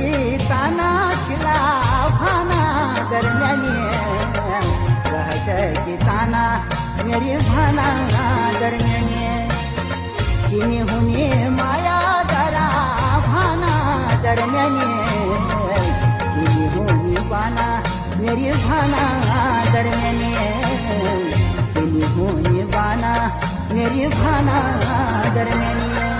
की ताना शिला भाना दरम्यानी की ताना मेरी भाना दरम्यानी तिने हुनी माया जरा भाना दरम्यानी तिने हुनी बाना मेरी भाना दरम्यानी तिने हुनी बाना मेरी भाना दरम्यानी